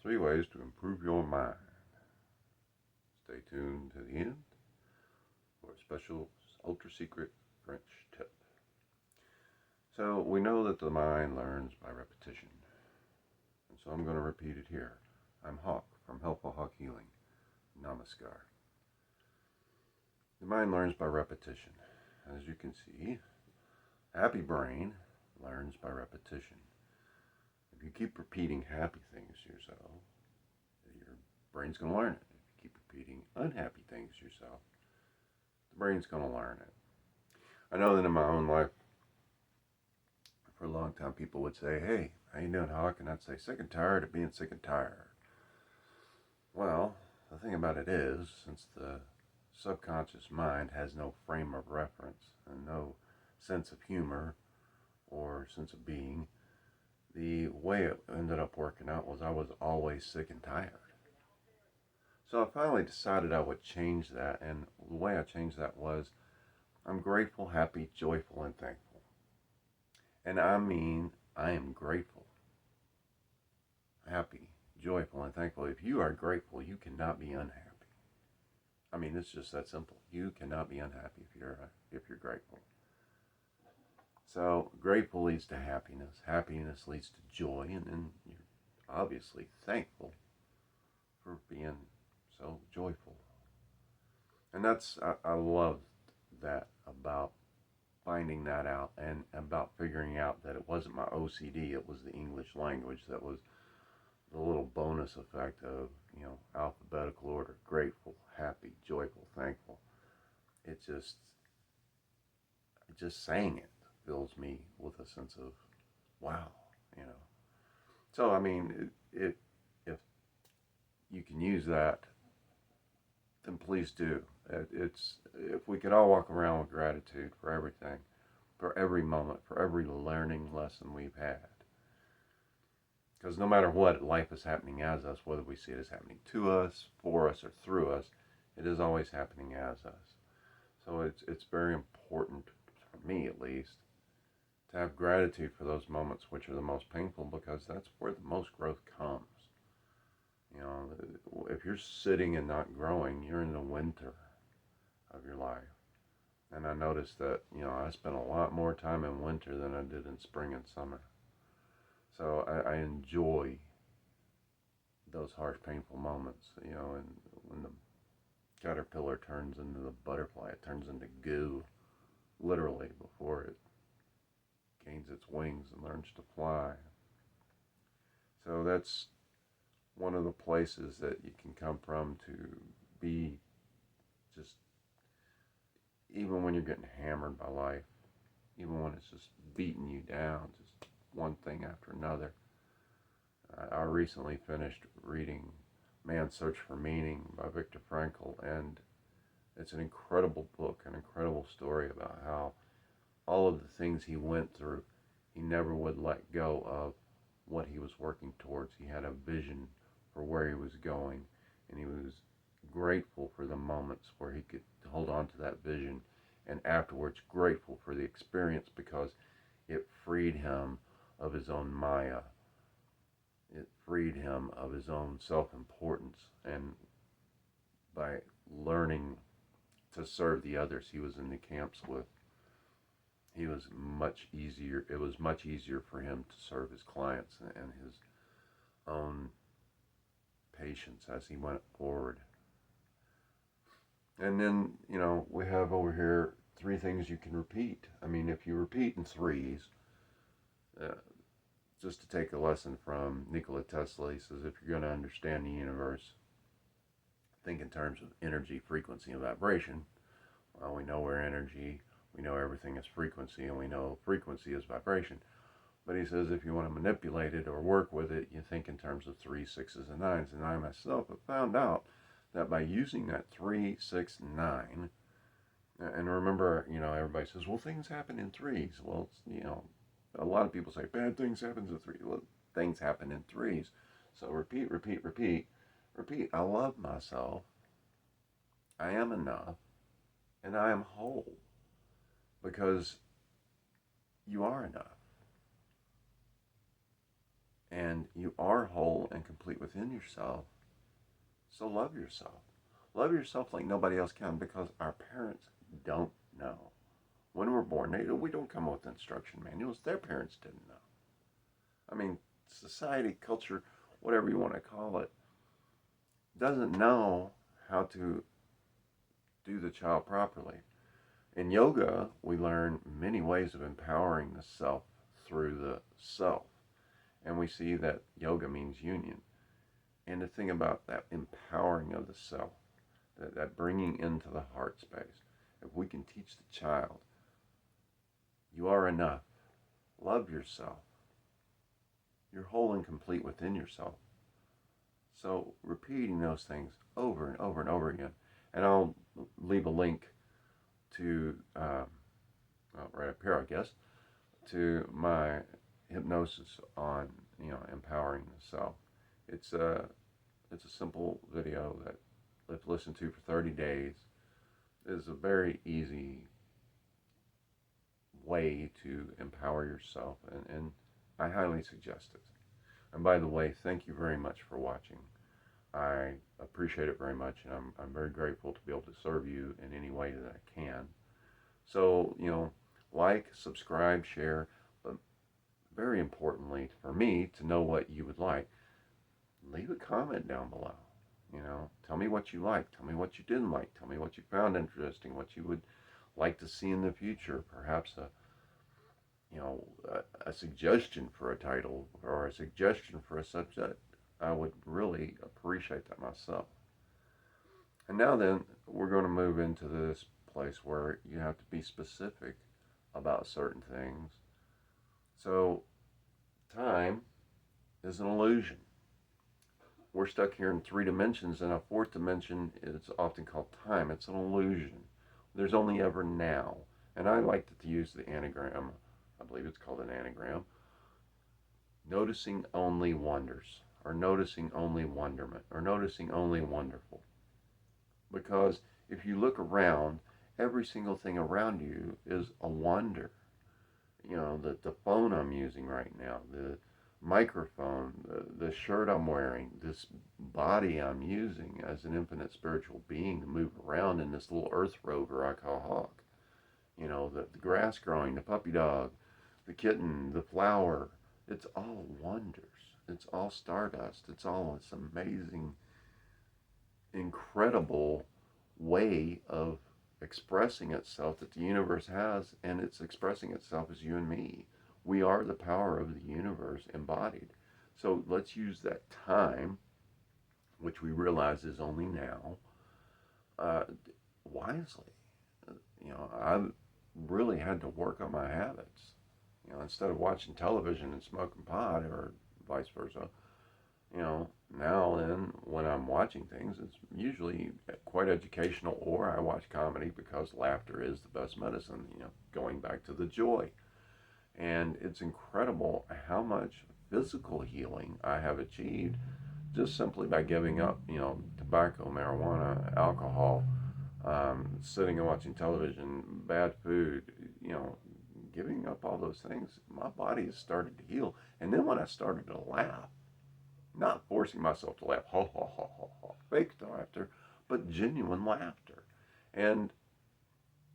3 ways to improve your mind. Stay tuned to the end for a special ultra secret French tip. So we know that the mind learns by repetition. And so I'm going to repeat it here. I'm Hawk from Helpful Hawk Healing. Namaskar. The mind learns by repetition. As you can see, a happy brain learns by repetition. If you keep repeating happy things to yourself, your brain's going to learn it. If you keep repeating unhappy things to yourself, the brain's going to learn it. I know that in my own life, for a long time, people would say, "Hey, how you doing, Hawk?" And I'd say, "Sick and tired of being sick and tired." Well, the thing about it is, since the subconscious mind has no frame of reference and no sense of humor or sense of being, the way it ended up working out was I was always sick and tired. So I finally decided I would change that, and the way I changed that was I'm grateful, happy, joyful, and thankful. And I mean, I am grateful, happy, joyful, and thankful. If you are grateful, you cannot be unhappy. I mean, it's just that simple. You cannot be unhappy if you're grateful. So grateful leads to happiness. Happiness leads to joy, and then you're obviously thankful for being so joyful. And I love that about finding that out and about figuring out that it wasn't my OCD, it was the English language that was the little bonus effect of, alphabetical order: grateful, happy, joyful, thankful. It just saying it fills me with a sense of wow. So I mean, if you can use that, then please do. It's if we could all walk around with gratitude for everything, for every moment, for every learning lesson we've had. Because no matter what life is happening as us, whether we see it as happening to us, for us, or through us, it is always happening as us. So it's very important, for me at least, to have gratitude for those moments which are the most painful, because that's where the most growth comes. If you're sitting and not growing, you're in the winter of your life. And I noticed that, I spent a lot more time in winter than I did in spring and summer. So I enjoy those harsh, painful moments, and when the caterpillar turns into the butterfly, it turns into goo, literally, before it gains its wings and learns to fly. So that's one of the places that you can come from to be just, even when you're getting hammered by life, even when it's just beating you down, just one thing after another. I recently finished reading Man's Search for Meaning by Viktor Frankl, and it's an incredible book, an incredible story about how all of the things he went through, he never would let go of what he was working towards. He had a vision for where he was going, and he was grateful for the moments where he could hold on to that vision, and afterwards grateful for the experience because it freed him of his own Maya. It freed him of his own self-importance, and by learning to serve the others he was in the camps with, it was much easier for him to serve his clients and his own patients as he went forward. And then, we have over here 3 things you can repeat. I mean, if you repeat in threes, uh, just to take a lesson from Nikola Tesla, he says, if you're going to understand the universe, think in terms of energy, frequency, and vibration. Well, we know we're energy, we know everything is frequency, and we know frequency is vibration. But he says if you want to manipulate it or work with it, you think in terms of 3s, 6s, and 9s. And I myself have found out that by using that 3, 6, 9, and remember, everybody says, well, things happen in threes. Well, a lot of people say bad things happen in threes. Well, things happen in threes. So repeat, repeat, repeat, repeat. I love myself. I am enough. And I am whole. Because you are enough. And you are whole and complete within yourself. So love yourself. Love yourself like nobody else can, because our parents don't know. When we're born, we don't come with instruction manuals. Their parents didn't know. I mean, society, culture, whatever you want to call it, doesn't know how to do the child properly. In yoga, we learn many ways of empowering the self through the self. And we see that yoga means union. And the thing about that empowering of the self, that bringing into the heart space, if we can teach the child, you are enough, love yourself, you're whole and complete within yourself. So repeating those things over and over and over again. And I'll leave a link to, right up here, I guess, to my hypnosis on, empowering the self. It's a simple video that, if listened to for 30 days, is a very easy way to empower yourself, and I highly suggest it. And by the way, thank you very much for watching. I appreciate it very much, and I'm very grateful to be able to serve you in any way that I can. So, like, subscribe, share, but very importantly for me, to know what you would like, leave a comment down below. Tell me what you liked, tell me what you didn't like, tell me what you found interesting, what you would like to see in the future, perhaps a suggestion for a title or a suggestion for a subject. I would really appreciate that myself. And now then, we're going to move into this place where you have to be specific about certain things. So, time is an illusion. We're stuck here in 3 dimensions, and a 4th dimension is often called time. It's an illusion. There's only ever now. And I like to use the anagram, I believe it's called an anagram, noticing only wonders, or noticing only wonderment, or noticing only wonderful. Because if you look around, every single thing around you is a wonder. The phone I'm using right now, the microphone, the shirt I'm wearing, this body I'm using as an infinite spiritual being to move around in this little earth rover I call Hawk. The grass growing, the puppy dog, the kitten, the flower. It's all wonders. It's all stardust. It's all this amazing, incredible way of expressing itself that the universe has, and it's expressing itself as you and me. We are the power of the universe embodied. So let's use that time, which we realize is only now, wisely. I've really had to work on my habits. Instead of watching television and smoking pot, or vice versa, now then, when I'm watching things, it's usually quite educational, or I watch comedy because laughter is the best medicine, going back to the joy. And it's incredible how much physical healing I have achieved just simply by giving up, tobacco, marijuana, alcohol, sitting and watching television, bad food, giving up all those things. My body has started to heal. And then when I started to laugh, not forcing myself to laugh, ha ha ha ha ha, fake laughter, but genuine laughter. And,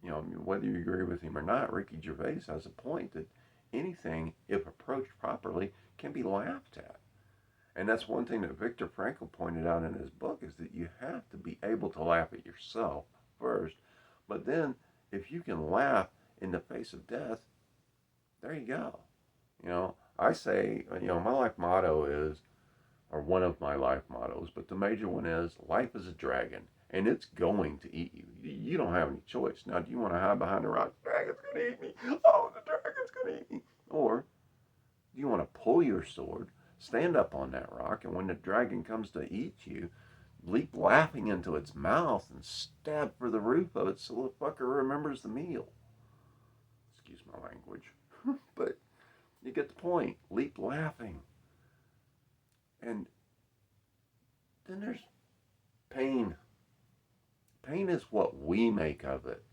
whether you agree with him or not, Ricky Gervais has a point that anything, if approached properly, can be laughed at. And that's one thing that Viktor Frankl pointed out in his book, is that you have to be able to laugh at yourself first. But then, if you can laugh in the face of death, there you go. I say, my life motto is, or one of my life mottos, but the major one is, life is a dragon, and it's going to eat you. You don't have any choice. Now, do you want to hide behind a rock? The dragon's going to eat me. Oh, the dragon's going to eat me. Or do you want to pull your sword, stand up on that rock, and when the dragon comes to eat you, leap laughing into its mouth and stab for the roof of it so the fucker remembers the meal? Excuse my language. But you get the point. Leap laughing. And then there's pain. Pain is what we make of it.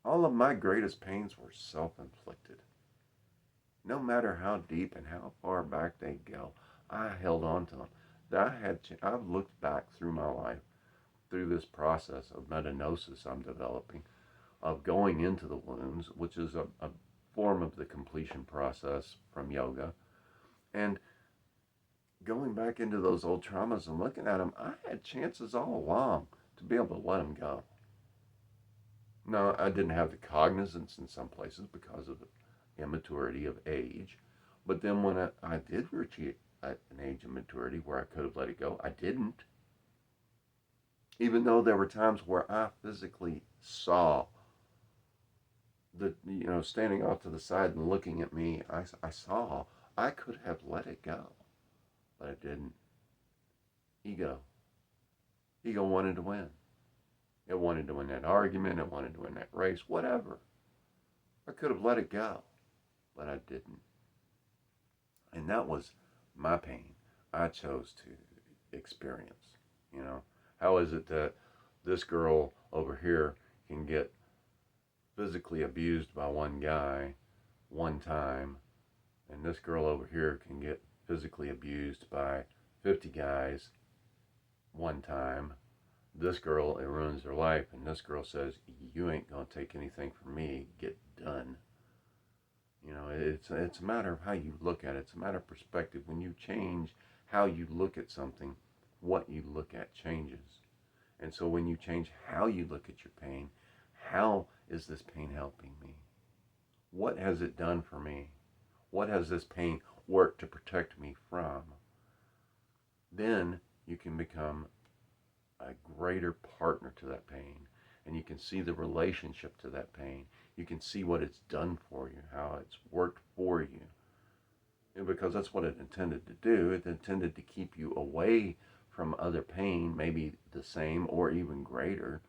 All of my greatest pains were self-inflicted. No matter how deep and how far back they go, I held on to them. I've looked back through my life, through this process of metanosis I'm developing, of going into the wounds, which is a form of the completion process from yoga, and going back into those old traumas and looking at them, I had chances all along to be able to let them go. Now, I didn't have the cognizance in some places because of the immaturity of age, but then when I did reach an age of maturity where I could have let it go, I didn't. Even though there were times where I physically saw standing off to the side and looking at me, I saw I could have let it go, but I didn't. Ego. Ego wanted to win. It wanted to win that argument. It wanted to win that race, whatever. I could have let it go, but I didn't. And that was my pain. I chose to experience. You know, how is it that this girl over here can get physically abused by one guy one time, and this girl over here can get physically abused by 50 guys one time? This girl, it ruins her life, and this girl says, "You ain't gonna take anything from me. Get done." You know, it's a matter of how you look at it. It's a matter of perspective. When you change how you look at something, what you look at changes. And so when you change how you look at your pain, how is this pain helping me? What has it done for me? What has this pain worked to protect me from? Then you can become a greater partner to that pain, and you can see the relationship to that pain. You can see what it's done for you, how it's worked for you. And because that's what it intended to do. It intended to keep you away from other pain, maybe the same or even greater.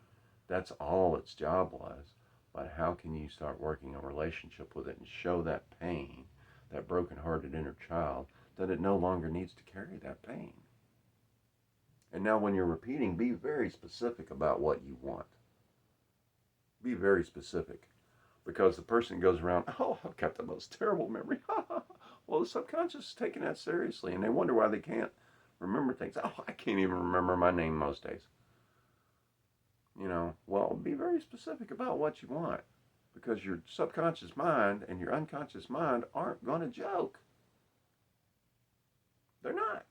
That's all its job was. But how can you start working a relationship with it and show that pain, that broken-hearted inner child, that it no longer needs to carry that pain? And now when you're repeating, be very specific about what you want. Be very specific. Because the person goes around, "Oh, I've got the most terrible memory." Well, the subconscious is taking that seriously, and they wonder why they can't remember things. "Oh, I can't even remember my name most days." Well, be very specific about what you want. Because your subconscious mind and your unconscious mind aren't going to joke. They're not.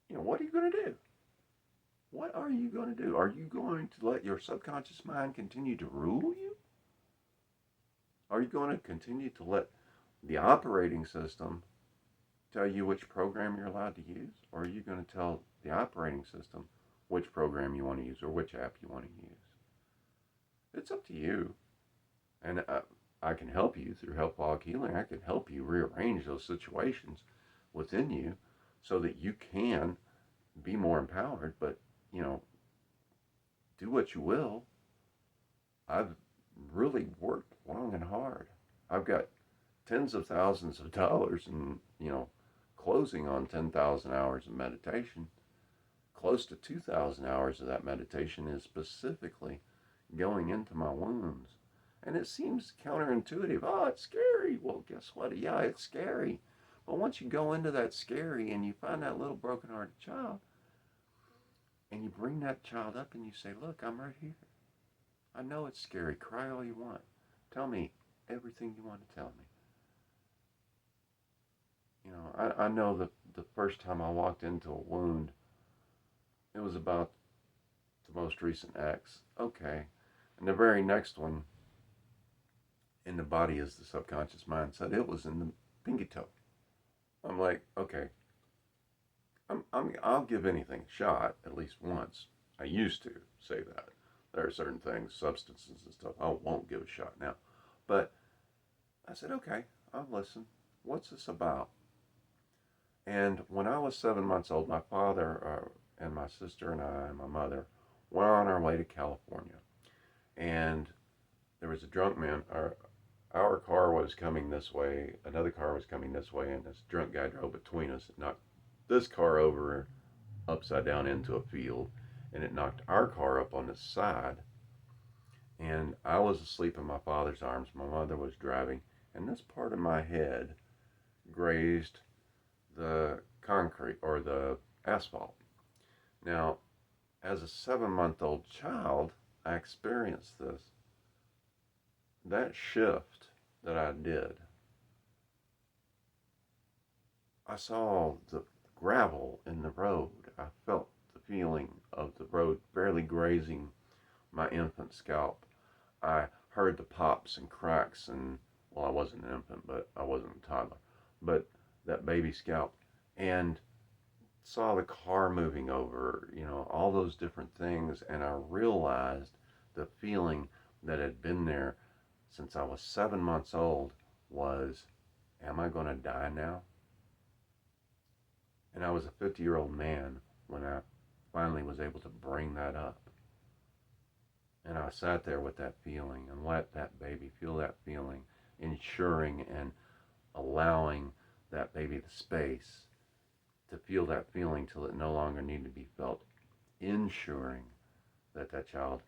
What are you going to do? What are you going to do? Are you going to let your subconscious mind continue to rule you? Are you going to continue to let the operating system tell you which program you're allowed to use? Or are you going to tell the operating system which program you want to use or which app you want to use? It's up to you. And I can help you through Helpaholic Healing. I can help you rearrange those situations within you so that you can be more empowered. But, do what you will. I've really worked long and hard. I've got tens of thousands of dollars and, closing on 10,000 hours of meditation. Close to 2,000 hours of that meditation is specifically going into my wounds. And it seems counterintuitive. Oh, it's scary. Well, guess what? Yeah, it's scary. But once you go into that scary and you find that little broken-hearted child, and you bring that child up and you say, "Look, I'm right here. I know it's scary. Cry all you want. Tell me everything you want to tell me." I know the first time I walked into a wound, it was about the most recent ex. Okay. And the very next one in the body is the subconscious mind said it was in the pinky toe. I'm like, okay, I'll give anything a shot at least once. I used to say that. There are certain things, substances and stuff, I won't give a shot now. But I said, okay, I'll listen. What's this about? And when I was 7 months old, my father and my sister and I and my mother were on our way to California. And there was a drunk man. Our car was coming this way, another car was coming this way, and this drunk guy drove between us and knocked this car over upside down into a field, and it knocked our car up on the side. And I was asleep in my father's arms. My mother was driving, and this part of my head grazed the concrete or the asphalt. Now, as a 7-month-old child, I experienced this. That shift that I did, I saw the gravel in the road. I felt the feeling of the road barely grazing my infant scalp. I heard the pops and cracks, and well, I wasn't an infant, but I wasn't a toddler, but that baby scalp, and saw the car moving over, all those different things, and I realized the feeling that had been there since I was 7 months old was, am I going to die now? And I was a 50-year-old man when I finally was able to bring that up. And I sat there with that feeling and let that baby feel that feeling, ensuring and allowing that baby the space to feel that feeling till it no longer needed to be felt, ensuring that that child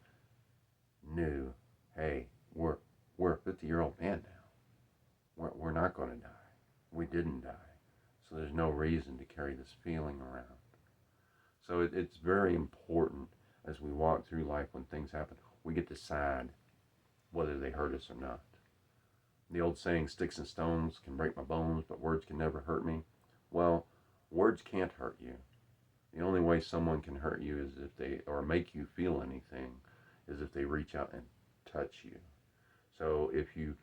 knew, hey, we're a 50-year-old man now. We're not going to die. We didn't die. So there's no reason to carry this feeling around. So it's very important as we walk through life when things happen, we get to decide whether they hurt us or not. The old saying, sticks and stones can break my bones, but words can never hurt me. Well, words can't hurt you. The only way someone can hurt you is if they, or make you feel anything, is if they reach out and touch you. So if you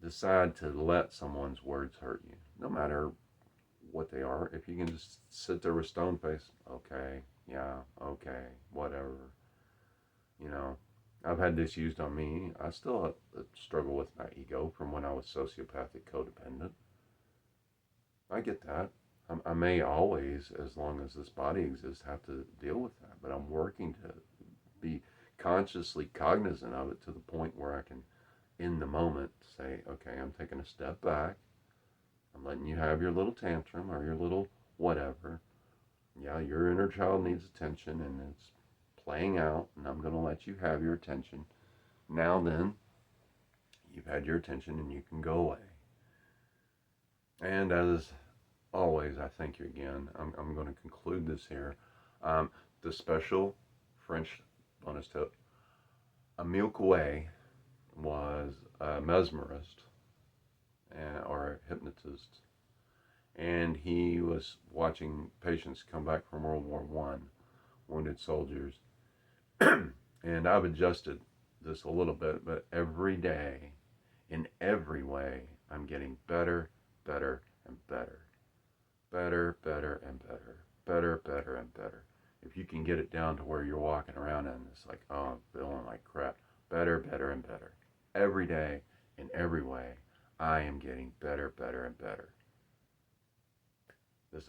decide to let someone's words hurt you, no matter what they are, if you can just sit there with stone face, okay, yeah, okay, whatever. I've had this used on me. I still struggle with my ego from when I was sociopathic codependent. I get that. I may always, as long as this body exists, have to deal with that, but I'm working to be consciously cognizant of it to the point where I can, in the moment, say, okay, I'm taking a step back. I'm letting you have your little tantrum or your little whatever. Yeah, your inner child needs attention and it's playing out, and I'm going to let you have your attention. Now then, you've had your attention and you can go away. And as always, I thank you again. I'm going to conclude this here. The special French bonus tip. Emile Coué was a mesmerist or a hypnotist, and he was watching patients come back from World War One, wounded soldiers. And I've adjusted this a little bit, but every day, in every way, I'm getting better, better, and better. Better, better, and better. Better, better, and better. If you can get it down to where you're walking around and it's like, oh, I'm feeling like crap. Better, better, and better. Every day, in every way, I am getting better, better, and better.